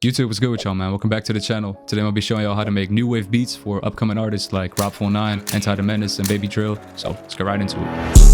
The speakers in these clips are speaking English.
YouTube, what's good with y'all, man? Welcome back to the channel. Today I'm gonna be showing y'all how to make new wave beats for upcoming artists like Rob49, Anti the Menace, and Baby Drill. So let's get right into it.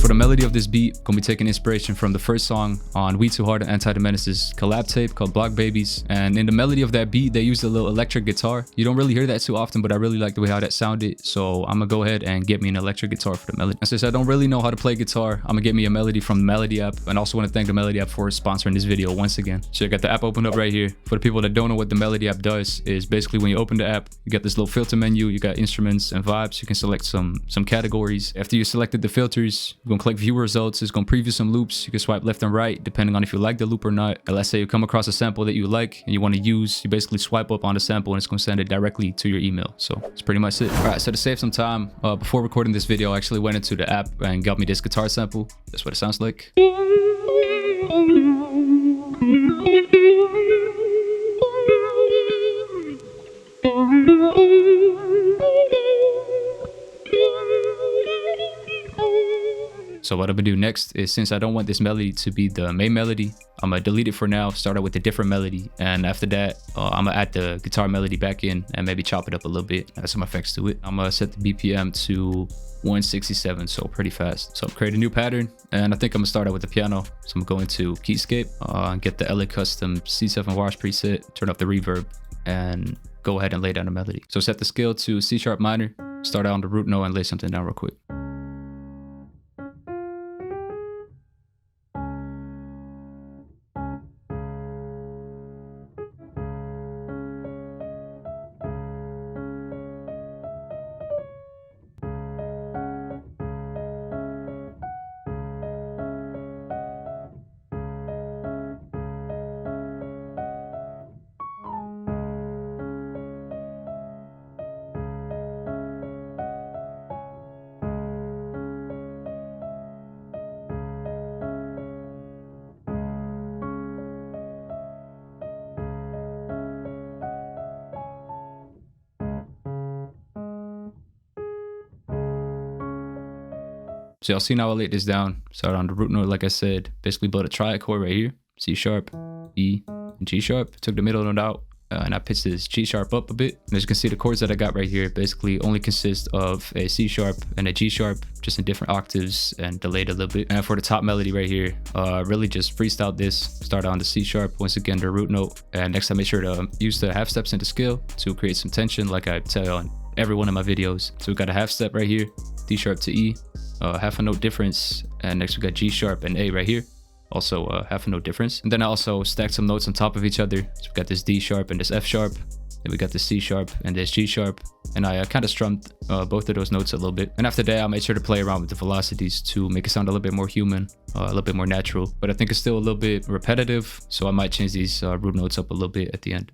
For the melody of this beat, I'm gonna be taking inspiration from the first song on We Too Hard and Anti the Menace's collab tape called Block Babies. And in the melody of that beat, they used a little electric guitar. You don't really hear that too often, but I really like the way how that sounded. So I'm gonna go ahead and get me an electric guitar for the melody. And since I don't really know how to play guitar, I'm gonna get me a melody from the Melody app. And also want to thank the Melody app for sponsoring this video once again. So I got the app opened up right here. For the people that don't know what the Melody app does, is basically when you open the app, you got this little filter menu, you got instruments and vibes. You can select some categories. After you selected the filters, you're gonna click view results. It's gonna preview some loops. You can swipe left and right depending on if you like the loop or not. And let's say you come across a sample that you like and you want to use, you basically swipe up on the sample and it's gonna send it directly to your email. So that's pretty much it. All right, so to save some time, before recording this video, I actually went into the app and got me this guitar sample. That's what it sounds like. So what I'm gonna do next is, since I don't want this melody to be the main melody, I'm gonna delete it for now, start out with a different melody, and after that I'm gonna add the guitar melody back in and maybe chop it up a little bit, add some effects to it. I'm gonna set the BPM to 167, so pretty fast. So create a new pattern, and I think I'm gonna start out with the piano. So I'm going to Keyscape, get the LA Custom C7 Wash preset, turn off the reverb, and go ahead and lay down the melody. So set the scale to C sharp minor, start out on the root note and lay something down real quick. So y'all see now I laid this down. Start on the root note, like I said, basically build a triad chord right here. C sharp, E, and G sharp. Took the middle note out and I pitched this G sharp up a bit. And as you can see, the chords that I got right here basically only consist of a C sharp and a G sharp, just in different octaves and delayed a little bit. And for the top melody right here, really just freestyled this. Start on the C sharp, once again the root note. And next I made sure to use the half steps in the scale to create some tension, like I tell you on every one of my videos. So we got a half step right here, D sharp to E, half a note difference, and next we got G sharp and A right here, also half a note difference. And then I also stacked some notes on top of each other. So we got this D sharp and this F sharp, then we got this C sharp and this G sharp, and I kind of strummed both of those notes a little bit. And after that I made sure to play around with the velocities to make it sound a little bit more human, a little bit more natural, but I think it's still a little bit repetitive, so I might change these root notes up a little bit at the end.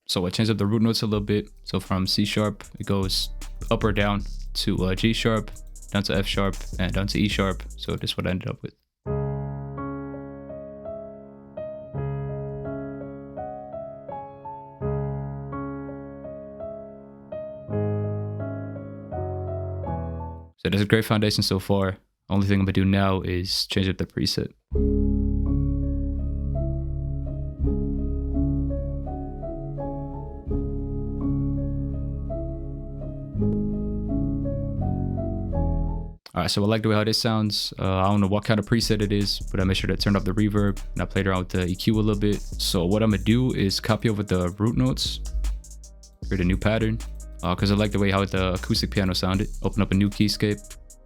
So I changed up the root notes a little bit. So from C sharp, it goes up or down to G sharp, down to F sharp, and down to E sharp. So this is what I ended up with. So that's a great foundation so far. Only thing I'm gonna do now is change up the preset. Alright, so I like the way how this sounds. I don't know what kind of preset it is, but I made sure to turn off the reverb and I played around with the EQ a little bit. So what I'm gonna do is copy over the root notes, create a new pattern, because I like the way how the acoustic piano sounded. Open up a new keyscape,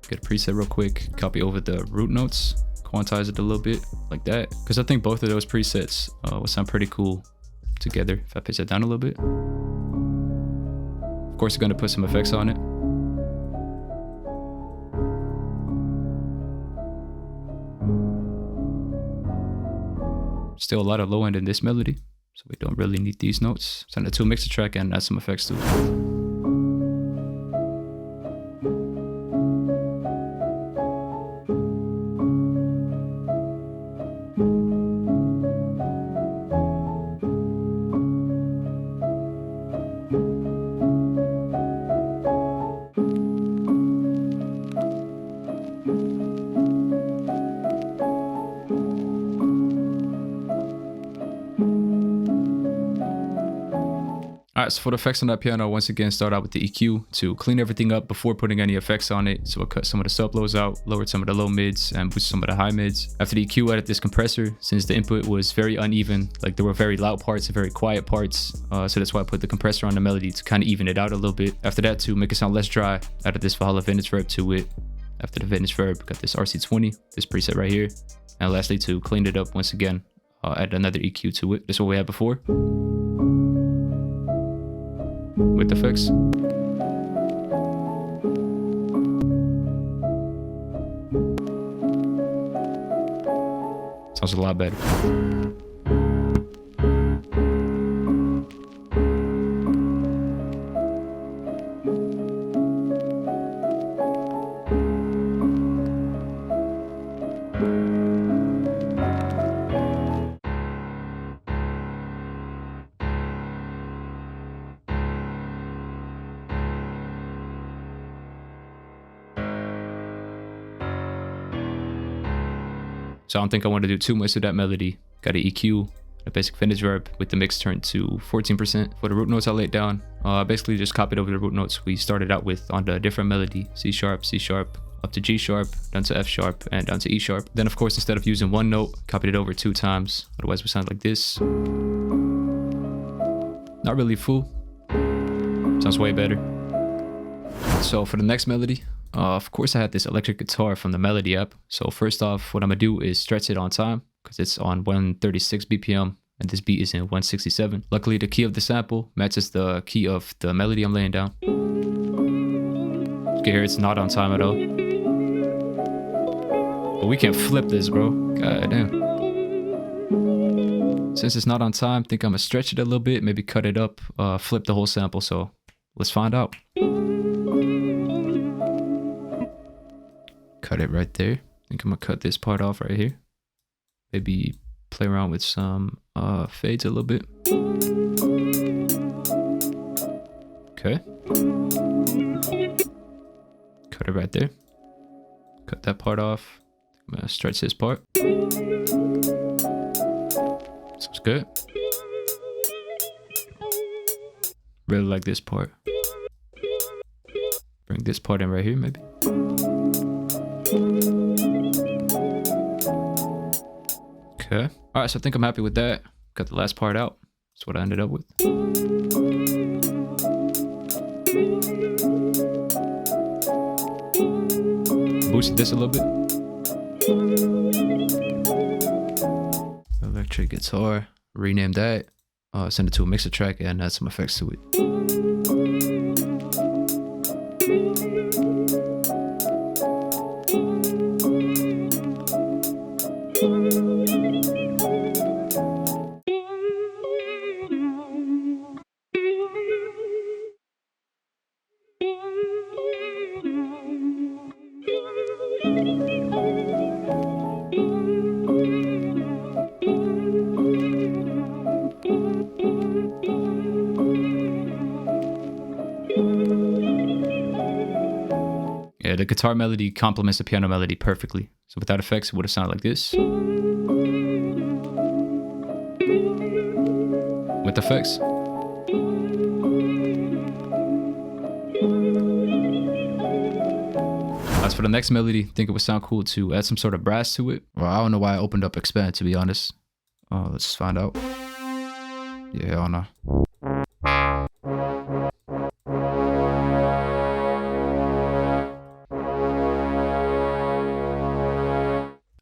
get a preset real quick, copy over the root notes, quantize it a little bit like that, because I think both of those presets will sound pretty cool together if I pitch it down a little bit. Of course, you're gonna put some effects on it. Still a lot of low end in this melody, so we don't really need these notes. Send it to a mixer track and add some effects to it. Alright, so for the effects on that piano, once again, start out with the EQ to clean everything up before putting any effects on it. So I cut some of the sub lows out, lowered some of the low mids, and boosted some of the high mids. After the EQ, I added this compressor since the input was very uneven. Like there were very loud parts and very quiet parts. So that's why I put the compressor on the melody to kind of even it out a little bit. After that, to make it sound less dry, I added this Valhalla vintage verb to it. After the vintage verb, got this RC20, this preset right here. And lastly, to clean it up once again, add another EQ to it. This is what we had before. With effects. Sounds a lot better. So I don't think I want to do too much of that melody. Got an EQ, a basic vintage verb with the mix turned to 14%. For the root notes I laid down, I basically just copied over the root notes we started out with on the different melody. C sharp, up to G sharp, down to F sharp, and down to E sharp. Then of course, instead of using one note, copied it over 2 times. Otherwise we sound like this. Not really full. Sounds way better. So for the next melody, of course I had this electric guitar from the Melody app. So first off, what I'm gonna do is stretch it on time because it's on 136 BPM and this beat is in 167. Luckily the key of the sample matches the key of the melody I'm laying down. You can hear it's not on time at all. But we can flip this, bro. God damn. Since it's not on time, I think I'm gonna stretch it a little bit, maybe cut it up, flip the whole sample. So let's find out. Cut it right there. I think I'm gonna cut this part off right here. Maybe play around with some fades a little bit. Okay. Cut it right there. Cut that part off. I'm gonna stretch this part. Sounds good. Really like this part. Bring this part in right here, maybe. Okay. All right, so I think I'm happy with that. Got the last part out. That's what I ended up with. Boosted this a little bit. Electric guitar. Rename that. Send it to a mixer track and add some effects to it. Yeah, the guitar melody complements the piano melody perfectly. So without effects, it would have sounded like this. With effects. As for the next melody, I think it would sound cool to add some sort of brass to it. Well, I don't know why I opened up Expand, to be honest. Let's find out. Yeah, I don't know.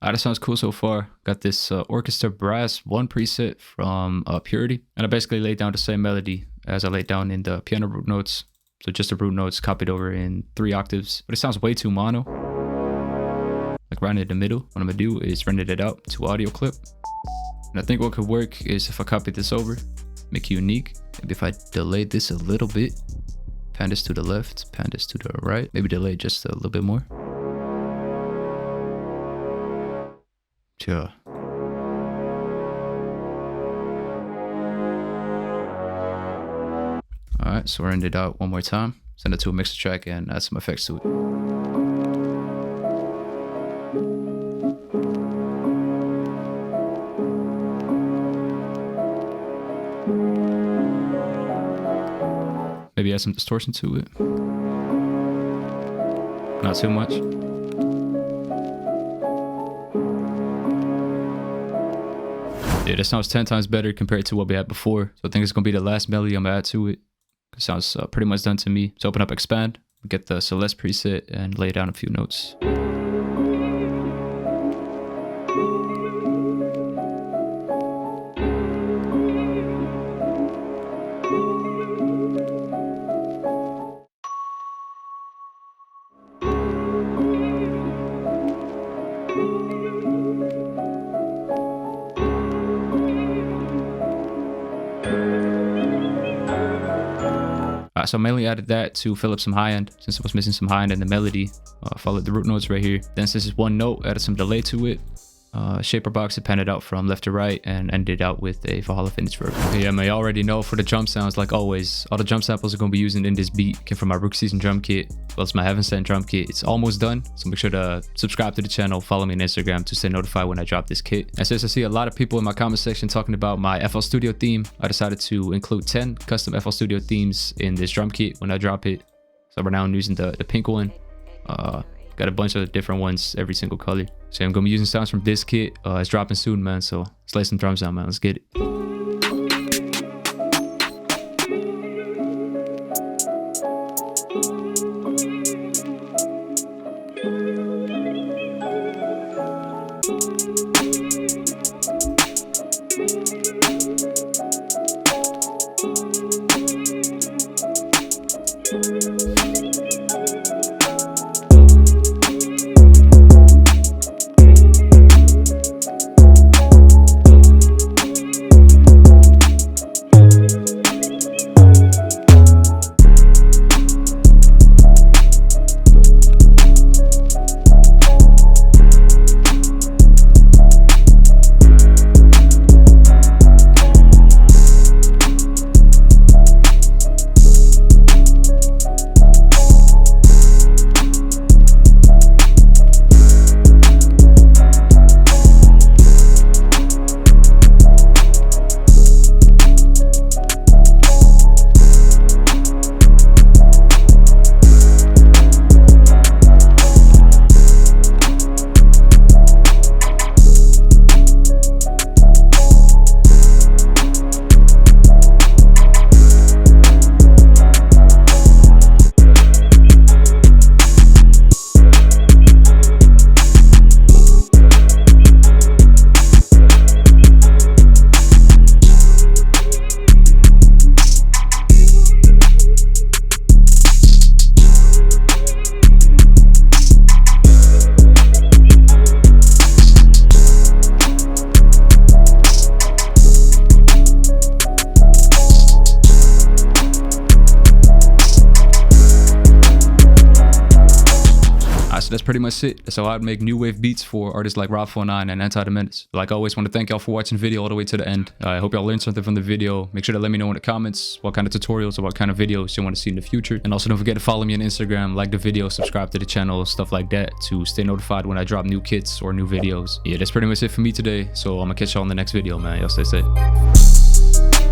That sounds cool so far. Got this Orchestra Brass 1 preset from Purity. And I basically laid down the same melody as I laid down in the piano root notes. So just the root notes copied over in 3 octaves. But it sounds way too mono. Like right in the middle. What I'm gonna do is render it out to audio clip. And I think what could work is if I copy this over, make it unique. Maybe if I delay this a little bit. Pan this to the left, pan this to the right. Maybe delay just a little bit more. Yeah. Alright, so we're ended out one more time. Send it to a mixer track and add some effects to it. Maybe add some distortion to it. Not too much. Yeah, that sounds 10 times better compared to what we had before. So I think it's gonna be the last melody I'm gonna add to it. It sounds pretty much done to me. So open up Expand, get the Celeste preset, and lay down a few notes. So I mainly added that to fill up some high end since I was missing some high end in the melody. Followed the root notes right here. Then since it's one note, added some delay to it. Shaper box, it panned it out from left to right and ended out with a Valhalla Vintage verb. Okay, yeah, man, you already know for the drum sounds, like always, all the drum samples are going to be using in this beat came from my rookie season drum kit, as well as my Heaven Sent drum kit. It's almost done, so make sure to subscribe to the channel, follow me on Instagram to stay notified when I drop this kit. And since I see a lot of people in my comment section talking about my FL Studio theme, I decided to include 10 custom FL Studio themes in this drum kit when I drop it. So right now I'm using the pink one. Got a bunch of different ones, every single color. So I'm gonna be using sounds from this kit. It's dropping soon, man. So let's lay some drums down, man. Let's get it. So that's pretty much it. That's how I'd make new wave beats for artists like Rob49 and Anti the Menace. Like I always want to thank y'all for watching the video all the way to the end. I hope y'all learned something from the video. Make sure to let me know in the comments what kind of tutorials or what kind of videos you want to see in the future. And also don't forget to follow me on Instagram, like the video, subscribe to the channel, stuff like that to stay notified when I drop new kits or new videos. Yeah, that's pretty much it for me today. So I'm gonna catch y'all in the next video, man. Y'all stay safe.